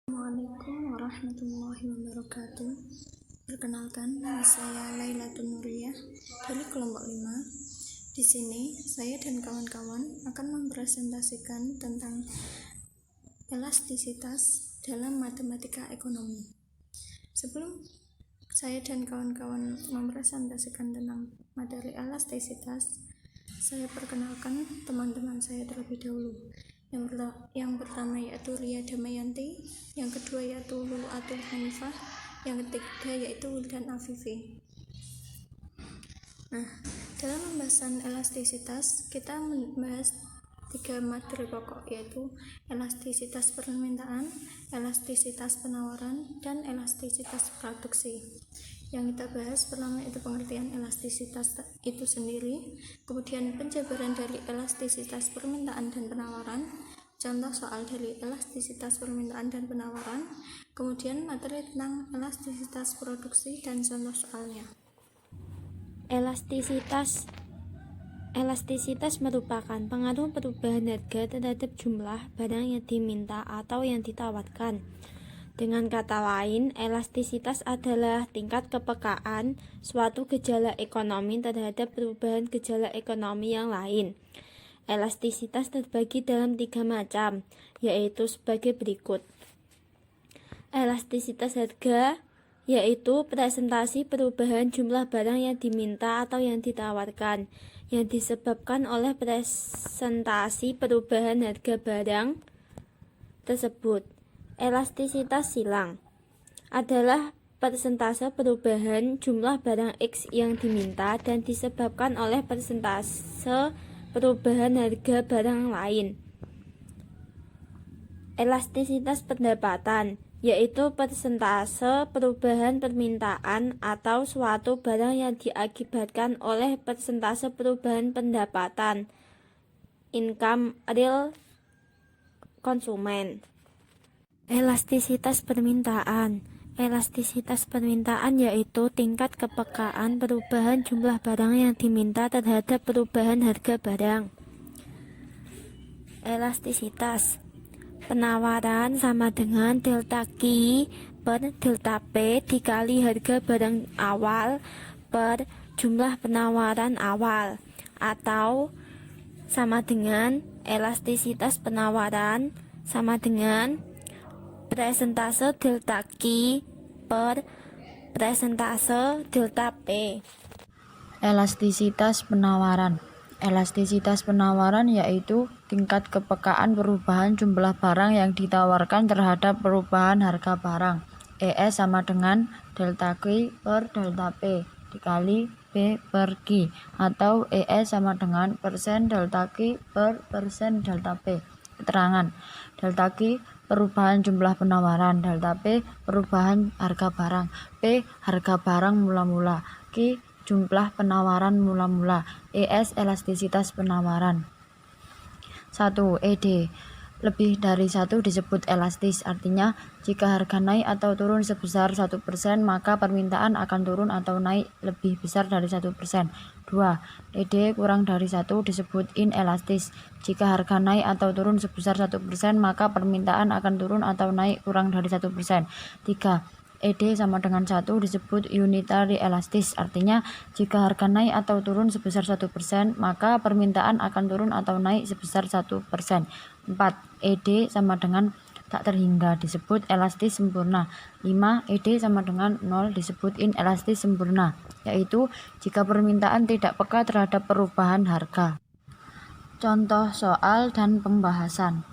Assalamualaikum warahmatullahi wabarakatuh. Perkenalkan, nama saya Lailatul Nuriyah dari kelompok 5. Di sini, saya dan kawan-kawan akan mempresentasikan tentang elastisitas dalam matematika ekonomi. Sebelum saya dan kawan-kawan mempresentasikan tentang materi elastisitas, saya perkenalkan teman-teman saya terlebih dahulu. Yang pertama yaitu Ria Damayanti, yang kedua yaitu Lulu'atul Hanifah, yang ketiga yaitu Wildan Afifi. Nah, dalam pembahasan elastisitas kita membahas 3 materi pokok, yaitu elastisitas permintaan, elastisitas penawaran, dan elastisitas produksi. Yang kita bahas pertama itu pengertian elastisitas itu sendiri, kemudian penjabaran dari elastisitas permintaan dan penawaran, contoh soal dari elastisitas permintaan dan penawaran, kemudian materi tentang elastisitas produksi dan contoh soalnya. Elastisitas merupakan pengaruh perubahan harga terhadap jumlah barang yang diminta atau yang ditawarkan. Dengan kata lain, elastisitas adalah tingkat kepekaan suatu gejala ekonomi terhadap perubahan gejala ekonomi yang lain. Elastisitas terbagi dalam 3 macam, yaitu sebagai berikut. Elastisitas harga yaitu presentasi perubahan jumlah barang yang diminta atau yang ditawarkan, yang disebabkan oleh presentasi perubahan harga barang tersebut. Elastisitas silang adalah persentase perubahan jumlah barang X yang diminta dan disebabkan oleh persentase perubahan harga barang lain. Elastisitas pendapatan yaitu persentase perubahan permintaan atau suatu barang yang diakibatkan oleh persentase perubahan pendapatan income real konsumen. Elastisitas permintaan yaitu tingkat kepekaan perubahan jumlah barang yang diminta terhadap perubahan harga barang. Elastisitas penawaran sama dengan delta Q per delta P dikali harga barang awal per jumlah penawaran awal, atau sama dengan elastisitas penawaran sama dengan presentase delta Q per presentase delta P. Elastisitas penawaran yaitu tingkat kepekaan perubahan jumlah barang yang ditawarkan terhadap perubahan harga barang. ES sama dengan delta Q per delta P dikali P per Q, atau ES sama dengan persen delta Q per persen delta P. Keterangan: delta Q perubahan jumlah penawaran, delta P perubahan harga barang, P harga barang mula-mula, Q jumlah penawaran mula-mula. ES elastisitas penawaran. 1. ED lebih dari 1 disebut elastis, artinya jika harga naik atau turun sebesar 1%, maka permintaan akan turun atau naik lebih besar dari 1%. 2. ED kurang dari 1 disebut inelastis, jika harga naik atau turun sebesar 1%, maka permintaan akan turun atau naik kurang dari 1%. 3. ED sama dengan 1 disebut unitary elastis, artinya jika harga naik atau turun sebesar 1%, maka permintaan akan turun atau naik sebesar 1%. 4. ED sama dengan tak terhingga disebut elastis sempurna. 5. ED sama dengan 0 disebut inelastis sempurna, yaitu jika permintaan tidak peka terhadap perubahan harga. Contoh soal dan pembahasan.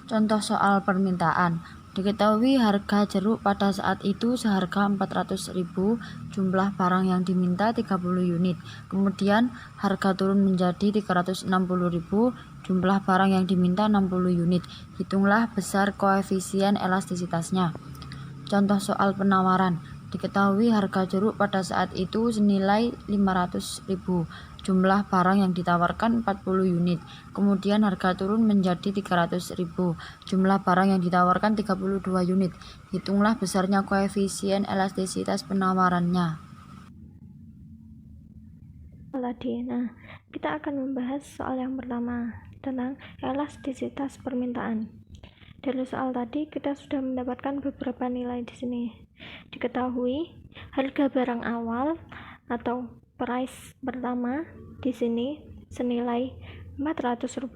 Contoh soal permintaan. Diketahui harga jeruk pada saat itu seharga 400.000, jumlah barang yang diminta 30 unit. Kemudian harga turun menjadi 360.000, jumlah barang yang diminta 60 unit. Hitunglah besar koefisien elastisitasnya. Contoh soal penawaran. Diketahui harga jeruk pada saat itu senilai 500.000, jumlah barang yang ditawarkan 40 unit. Kemudian harga turun menjadi 300.000, jumlah barang yang ditawarkan 32 unit. Hitunglah besarnya koefisien elastisitas penawarannya. Nah, kita akan membahas soal yang pertama tentang elastisitas permintaan. Dari soal tadi kita sudah mendapatkan beberapa nilai di sini. Diketahui harga barang awal atau price pertama di sini senilai Rp400.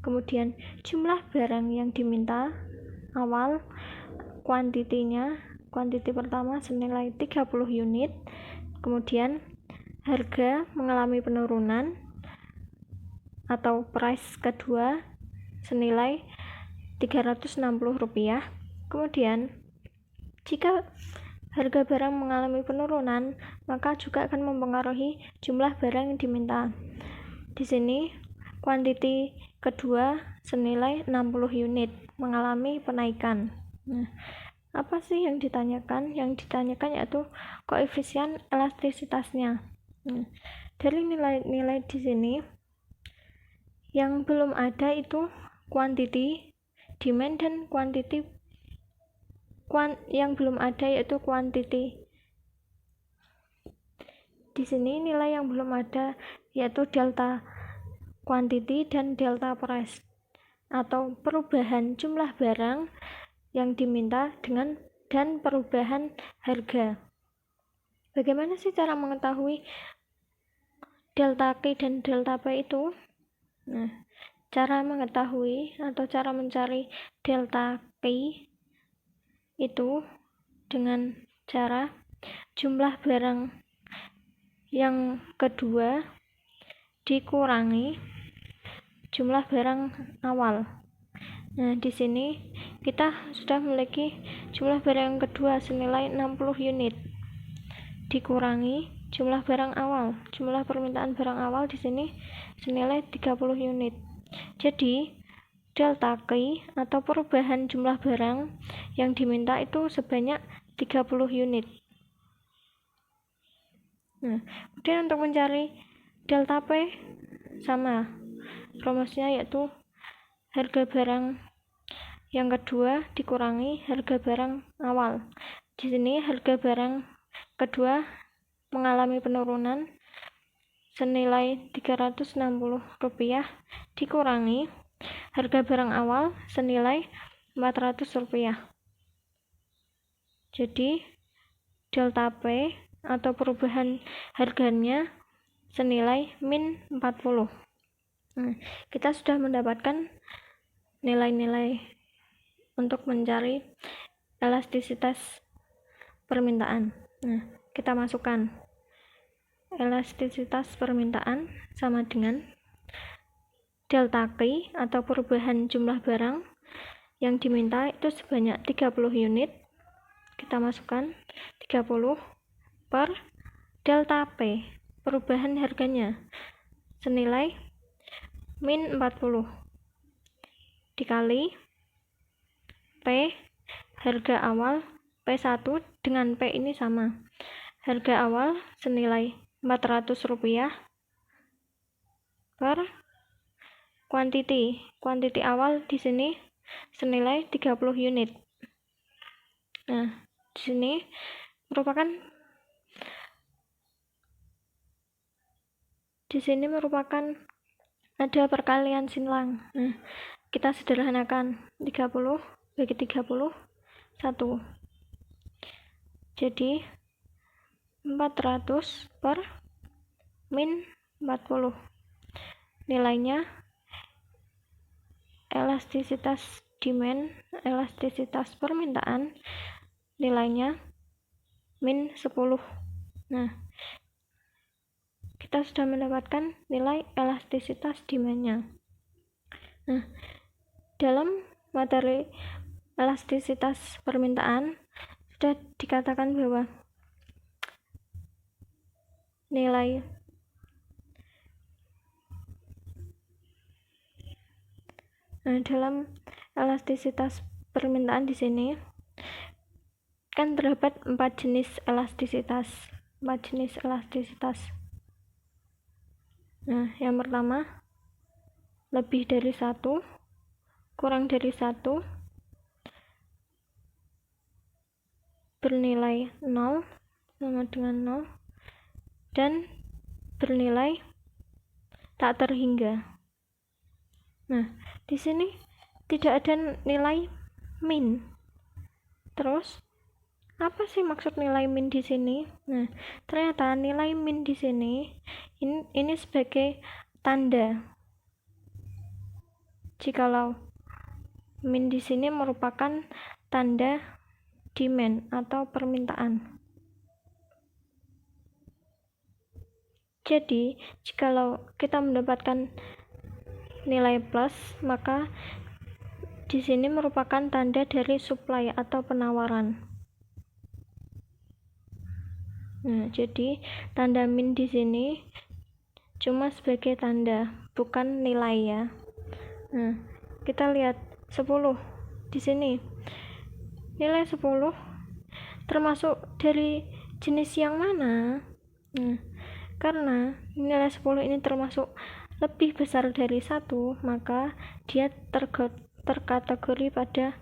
Kemudian jumlah barang yang diminta awal, kuantiti pertama senilai 30 unit. Kemudian harga mengalami penurunan atau price kedua senilai Rp360. Kemudian jika harga barang mengalami penurunan, maka juga akan mempengaruhi jumlah barang yang diminta. Di sini kuantiti kedua senilai 60 unit mengalami penaikan. Nah, apa sih yang ditanyakan? Yang ditanyakan yaitu koefisien elastisitasnya. Nah, dari nilai-nilai di sini yang belum ada itu kuantiti, demand, dan kuantiti. Yang belum ada yaitu kuantiti. Di sini nilai yang belum ada yaitu delta quantity dan delta price, atau perubahan jumlah barang yang diminta dan perubahan harga. Bagaimana sih cara mengetahui delta Q dan delta P itu? Nah, cara mengetahui atau cara mencari delta Q itu dengan cara jumlah barang yang kedua dikurangi jumlah barang awal. Nah, di sini kita sudah memiliki jumlah barang yang kedua senilai 60 unit dikurangi jumlah barang awal. Jumlah permintaan barang awal di sini senilai 30 unit. Jadi delta Q atau perubahan jumlah barang yang diminta itu sebanyak 30 unit. Nah, kemudian untuk mencari delta P sama rumusnya yaitu harga barang yang kedua dikurangi harga barang awal. Di sini harga barang kedua mengalami penurunan senilai Rp360 dikurangi harga barang awal senilai Rp400. Jadi delta P atau perubahan harganya senilai min 40. Nah, kita sudah mendapatkan nilai-nilai untuk mencari elastisitas permintaan. Nah, kita masukkan elastisitas permintaan sama dengan delta Q atau perubahan jumlah barang yang diminta itu sebanyak 30 unit. Kita masukkan 30 per delta P, perubahan harganya senilai min 40 dikali P harga awal. P1 dengan P ini sama. Harga awal senilai Rp400 per kuantiti awal di sini senilai 30 unit. Nah, di sini merupakan ada perkalian silang. Nah, kita sederhanakan 30 bagi 30 1. Jadi 400 per min 40. Nilainya elastisitas demand, elastisitas permintaan nilainya min 10. Nah, kita sudah mendapatkan nilai elastisitas demand-nya. Nah, dalam materi elastisitas permintaan sudah dikatakan bahwa nilai dalam elastisitas permintaan di sini kan terdapat 4 jenis elastisitas. Nah, yang pertama lebih dari 1, kurang dari 1, bernilai 0 sama dengan 0, dan bernilai tak terhingga. Nah, di sini tidak ada nilai min. Terus apa sih maksud nilai min di sini? Nah, ternyata nilai min di sini ini sebagai tanda. Jikalau min di sini merupakan tanda demand atau permintaan. Jadi, jikalau kita mendapatkan nilai plus, maka di sini merupakan tanda dari supply atau penawaran. Nah, jadi tanda min di sini cuma sebagai tanda, bukan nilai ya. Nah, kita lihat 10 di sini. Nilai 10 termasuk dari jenis yang mana? Nah, karena nilai 10 ini termasuk lebih besar dari 1, maka dia terkategori pada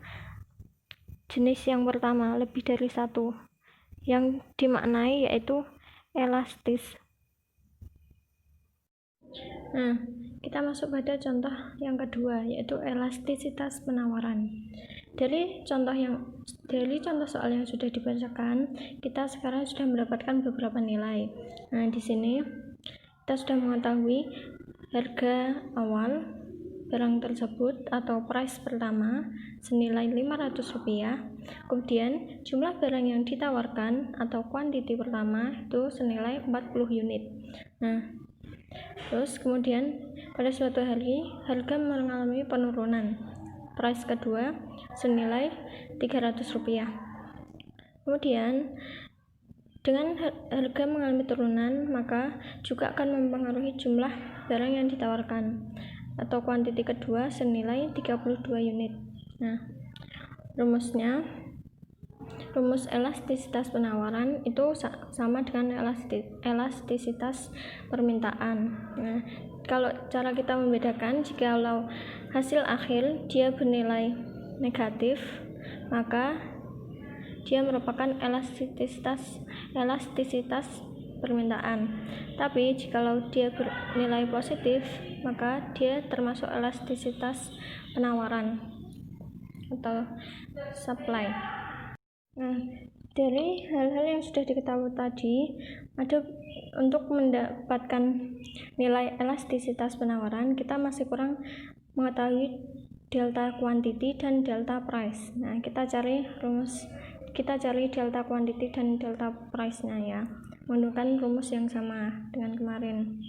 jenis yang pertama, lebih dari 1, yang dimaknai yaitu elastis. Nah, kita masuk pada contoh yang kedua, yaitu elastisitas penawaran. Dari contoh soal yang sudah dibacakan, kita sekarang sudah mendapatkan beberapa nilai. Nah, di sini kita sudah mengetahui harga awal barang tersebut atau price pertama senilai Rp500, kemudian jumlah barang yang ditawarkan atau quantity pertama itu senilai 40 unit. Nah, terus kemudian pada suatu hari harga mengalami penurunan, price kedua senilai Rp300. Kemudian dengan harga mengalami turunan, maka juga akan mempengaruhi jumlah barang yang ditawarkan atau kuantiti kedua senilai 32 unit. Nah, rumus elastisitas penawaran itu sama dengan elastisitas permintaan. Nah, kalau cara kita membedakan, jikalau hasil akhir dia bernilai negatif, maka dia merupakan elastisitas permintaan. Tapi jikalau dia bernilai positif, maka dia termasuk elastisitas penawaran atau supply. Nah, dari hal-hal yang sudah diketahui tadi, untuk mendapatkan nilai elastisitas penawaran, kita masih kurang mengetahui delta quantity dan delta price. Nah, kita cari delta quantity dan delta price-nya ya, menggunakan rumus yang sama dengan kemarin,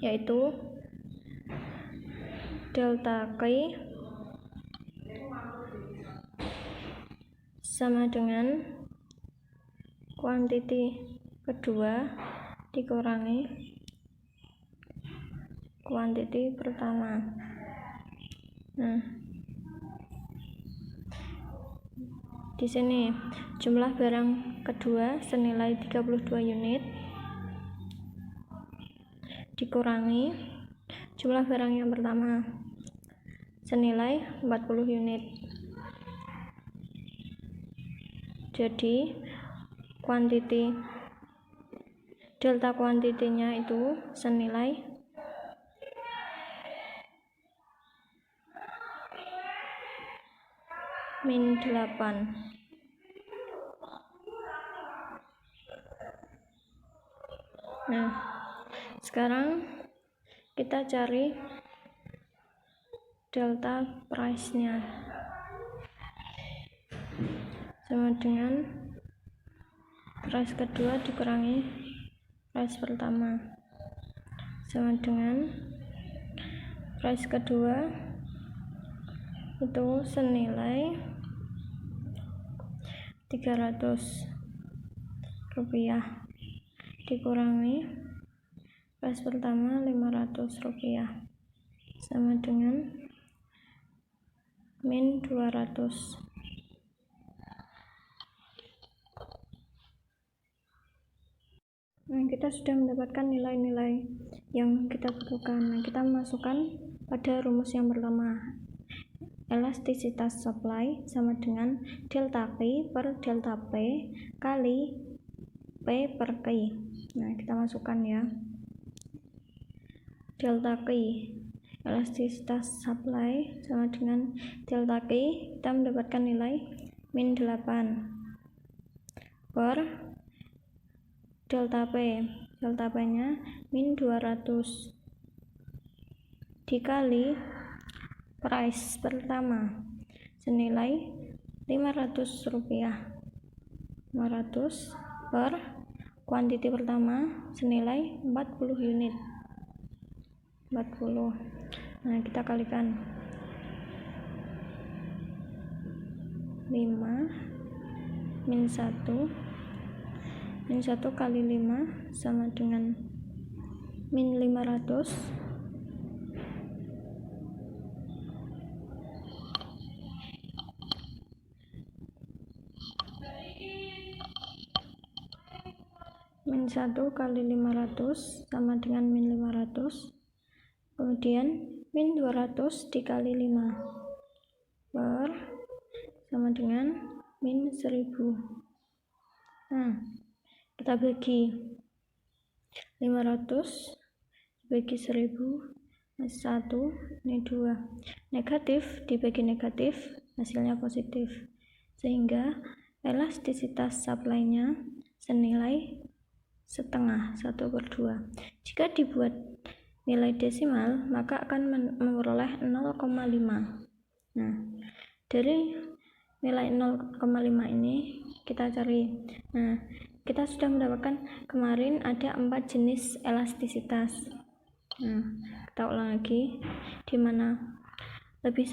yaitu delta Q sama dengan kuantiti kedua dikurangi kuantiti pertama. Nah, di sini jumlah barang kedua senilai 32 unit dikurangi jumlah barang yang pertama senilai 40 unit. Jadi delta kuantitinya itu senilai -8. Nah, sekarang kita cari delta price-nya, sama dengan price kedua dikurangi price pertama, sama dengan price kedua itu senilai Rp300 dikurangi price pertama Rp500, sama dengan -200. Nah, kita sudah mendapatkan nilai-nilai yang kita butuhkan. Nah, kita masukkan pada rumus yang pertama. Elastisitas supply sama dengan delta Q per delta P kali P per Q. Nah, kita masukkan ya. Delta Q, elastisitas supply sama dengan delta Q, kita mendapatkan nilai min 8 per delta P. Delta P nya min 200 dikali price pertama senilai Rp500. 500 per kuantiti pertama senilai 40 unit. 40. Nah, kita kalikan 5 min 1 kali 5 sama dengan min 500 min 1 kali 500 sama dengan min 500, kemudian min 200 dikali 5 per sama dengan min 1000. Nah, kita bagi 500 bagi 1000 1 ini 2, negatif dibagi negatif hasilnya positif, sehingga elastisitas supply-nya senilai setengah 1/2. Jika dibuat nilai desimal maka akan memperoleh 0,5. Nah, dari nilai 0,5 ini kita cari. Nah, kita sudah mendapatkan kemarin ada 4 jenis elastisitas. Nah, kita ulang lagi, dimana lebih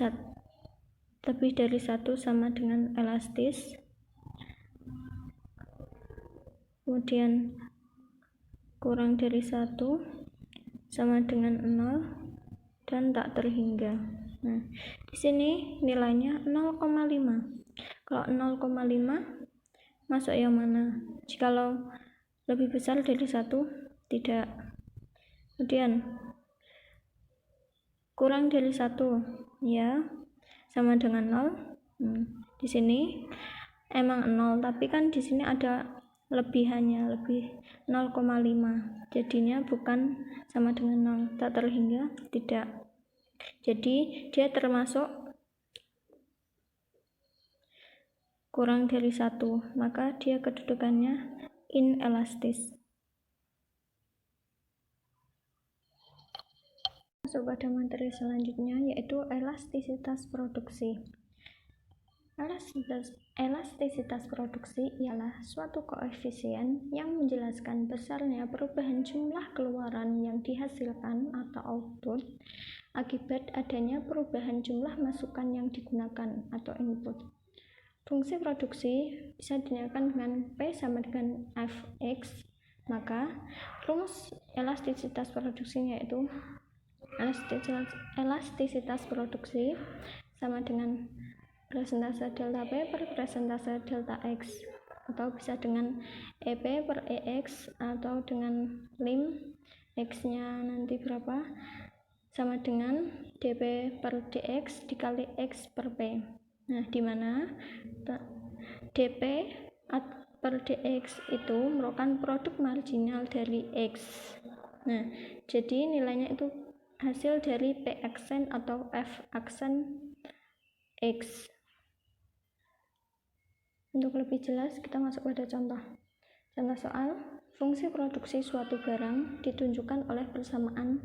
dari 1 sama dengan elastis, kemudian kurang dari 1 sama dengan 0 dan tak terhingga. Nah, di sini nilainya 0,5. Kalau 0,5 masuk yang mana? Jikalau lebih besar dari 1 tidak. Kemudian kurang dari 1 ya sama dengan 0. Di sini emang 0, tapi kan di sini ada lebihannya, lebih 0,5, jadinya bukan sama dengan 0, tak terhingga tidak. Jadi dia termasuk kurang dari 1, maka dia kedudukannya inelastis. Masuk pada materi selanjutnya, yaitu elastisitas produksi. Elastisitas produksi ialah suatu koefisien yang menjelaskan besarnya perubahan jumlah keluaran yang dihasilkan atau output akibat adanya perubahan jumlah masukan yang digunakan atau input. Fungsi produksi bisa dinyatakan dengan P sama dengan Fx, maka rumus elastisitas produksinya yaitu elastisitas produksi sama dengan presentase delta P per presentase delta X, atau bisa dengan EP per EX, atau dengan lim X nya nanti berapa sama dengan dP per dx dikali X per P. Nah, dimana dP per dx itu merupakan produk marginal dari X. Nah, jadi nilainya itu hasil dari P aksen atau F aksen X. Untuk lebih jelas, kita masuk pada contoh. Contoh soal, fungsi produksi suatu barang ditunjukkan oleh persamaan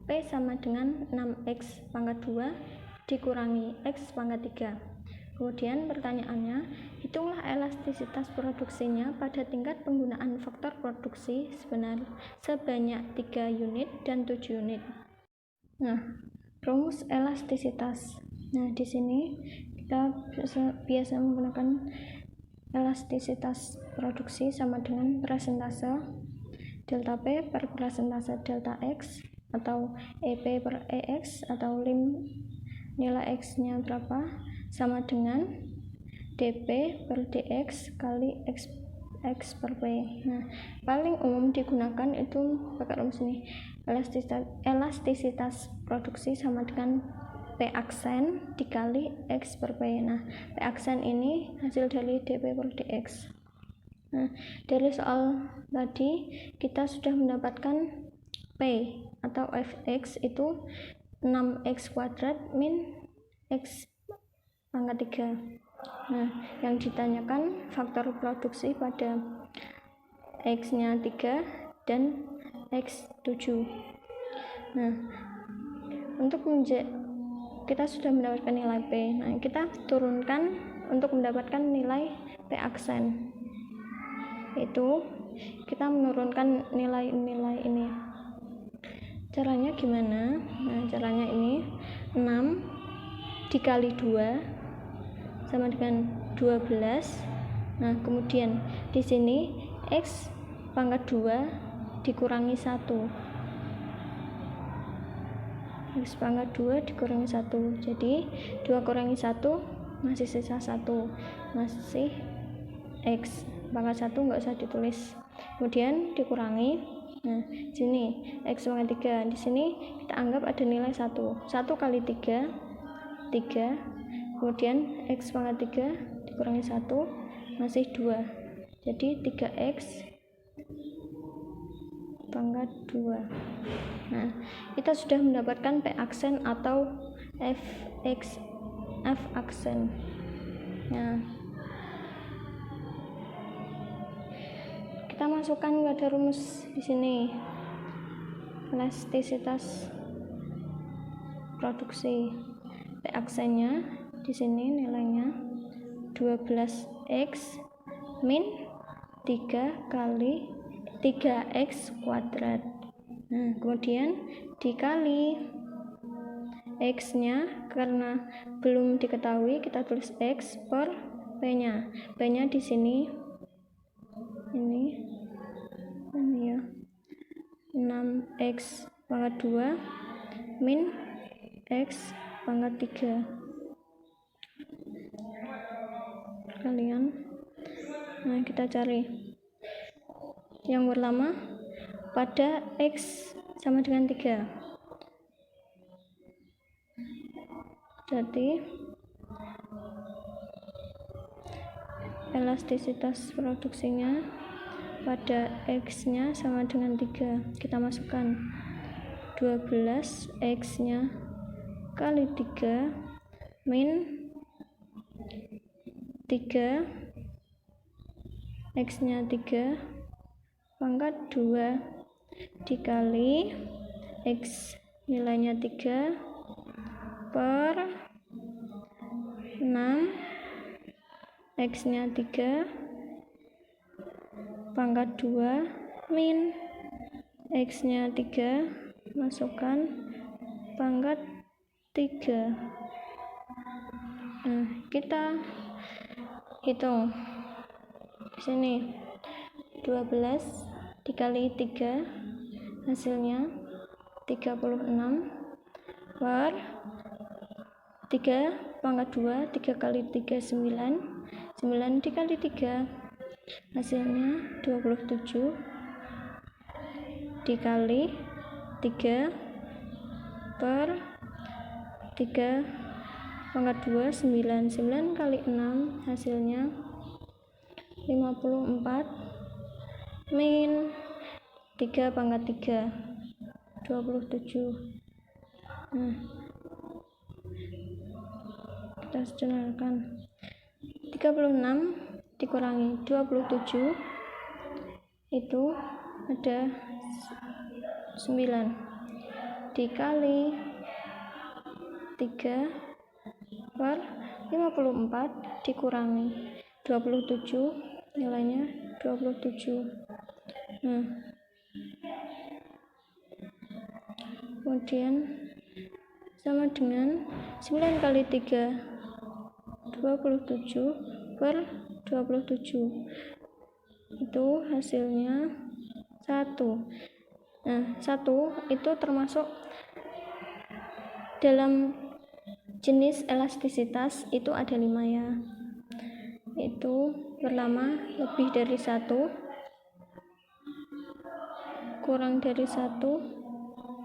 P sama dengan 6X pangkat 2 dikurangi X pangkat 3. Kemudian pertanyaannya, hitunglah elastisitas produksinya pada tingkat penggunaan faktor produksi sebanyak 3 unit dan 7 unit. Nah, rumus elastisitas. Nah, di sini kita biasa menggunakan elastisitas produksi sama dengan presentase delta P per presentase delta X, atau EP per EX, atau lim nilai X nya berapa sama dengan dP per dx kali X per P. Nah, paling umum digunakan itu pakai rumus ini, elastisitas produksi sama dengan P aksen dikali X per P. Nah, P aksen ini hasil dari dP per dx. Nah, dari soal tadi kita sudah mendapatkan P atau Fx itu 6x kuadrat min x pangkat 3. Nah, yang ditanyakan faktor produksi pada x nya 3 dan x 7. Nah, untuk kita sudah mendapatkan nilai P. Nah, kita turunkan untuk mendapatkan nilai P aksen. Itu kita menurunkan nilai-nilai ini. Caranya gimana? Nah, caranya ini 6 dikali 2 sama dengan 12. Nah, kemudian di sini x pangkat 2 dikurangi 1. X pangkat 2 dikurangi 1. Jadi 2 kurangi 1 masih sisa 1. Masih x pangkat 1 nggak usah ditulis. Kemudian dikurangi. Nah, sini x pangkat 3. Di sini kita anggap ada nilai 1. 1 kali 3 3. Kemudian x pangkat 3 dikurangi 1 masih 2. Jadi 3x pangkat 2. Nah, kita sudah mendapatkan P aksen atau F aksen. Nah, kita masukkan pada rumus di sini. Elastisitas produksi. P aksennya di sini nilainya 12x min 3 kali 3x kuadrat. Nah, kemudian dikali x nya, karena belum diketahui kita tulis x per p nya. P nya di sini ini ya 6x pangkat 2 min x pangkat 3 kalian. Nah, kita cari yang pertama pada x sama dengan 3. Jadi elastisitas produksinya pada x nya sama dengan 3. Kita masukkan 12 x nya kali 3 min 3 x nya 3 pangkat 2 dikali x nilainya 3 per 6 x nya 3 pangkat 2 min x nya 3 masukkan pangkat 3. Nah, kita hitung di sini 12 dikali 3 hasilnya 36 per 3 pangkat 2. 3 kali 3 9. 9 dikali 3 hasilnya 27 dikali 3 per 3 pangkat 2 9. 9 kali 6 hasilnya 54 min 3 pangkat 3 27. Nah, kita sederhanakan 36 dikurangi 27 itu ada 9 dikali 3 per 54 dikurangi 27 nilainya 27. Nah, kemudian sama dengan 9 kali 3 27 per 27 itu hasilnya 1. Nah, 1 itu termasuk dalam jenis elastisitas itu ada 5 ya. Itu pertama lebih dari 1, kurang dari 1,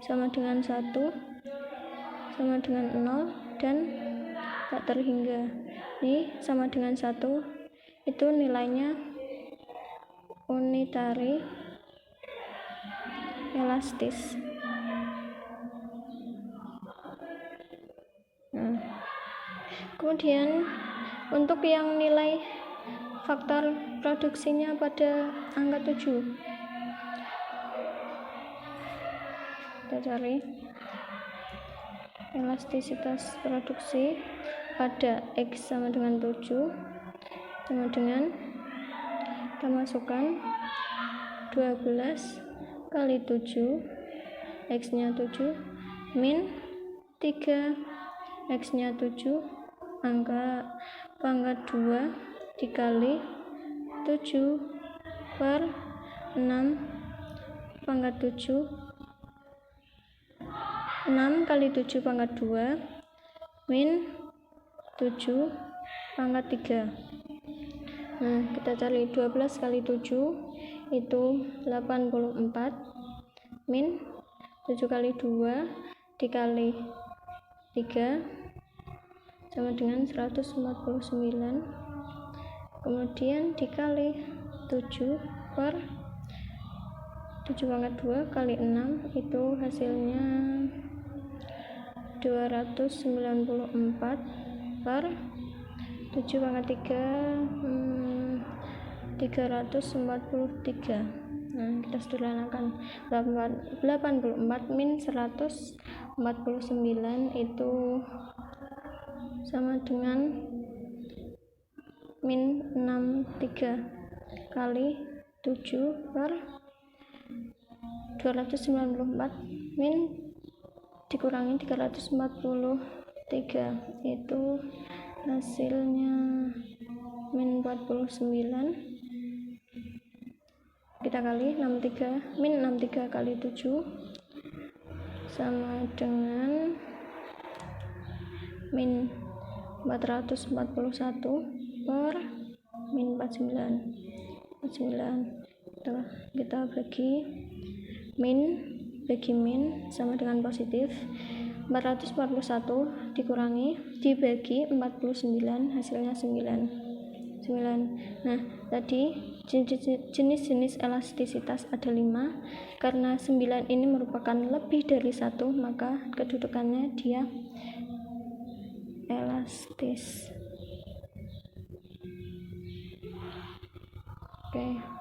sama dengan 1, sama dengan 0, dan tak terhingga. Ini sama dengan 1 itu nilainya unitary elastis. Kemudian untuk yang nilai faktor produksinya pada angka 7, kita cari elastisitas produksi pada X sama dengan 7, sama dengan kita masukkan 12 kali 7, X nya 7 min 3 X nya 7 angka pangkat 2 dikali 7 per 6 pangkat 7, 6 kali 7 pangkat 2 min 7 pangkat 3. Nah, kita cari 12 kali 7 itu 84 min 7 kali 2 dikali 3 sama dengan 149, kemudian dikali 7 per 7 pangkat 2 kali 6 itu hasilnya 294 per 7 pangkat 3 343. Nah, kita sederhanakan 84 min 149 itu sama dengan min 63 kali 7 per 294 min dikurangi 343 itu hasilnya min 49, kita kali 63 min 63 kali 7 sama dengan min 441 per min 49. Kita bagi min sama dengan positif, 441 dibagi 49 hasilnya 9. Nah, tadi jenis-jenis elastisitas ada 5. Karena 9 ini merupakan lebih dari 1, maka kedudukannya dia elastis. Oke.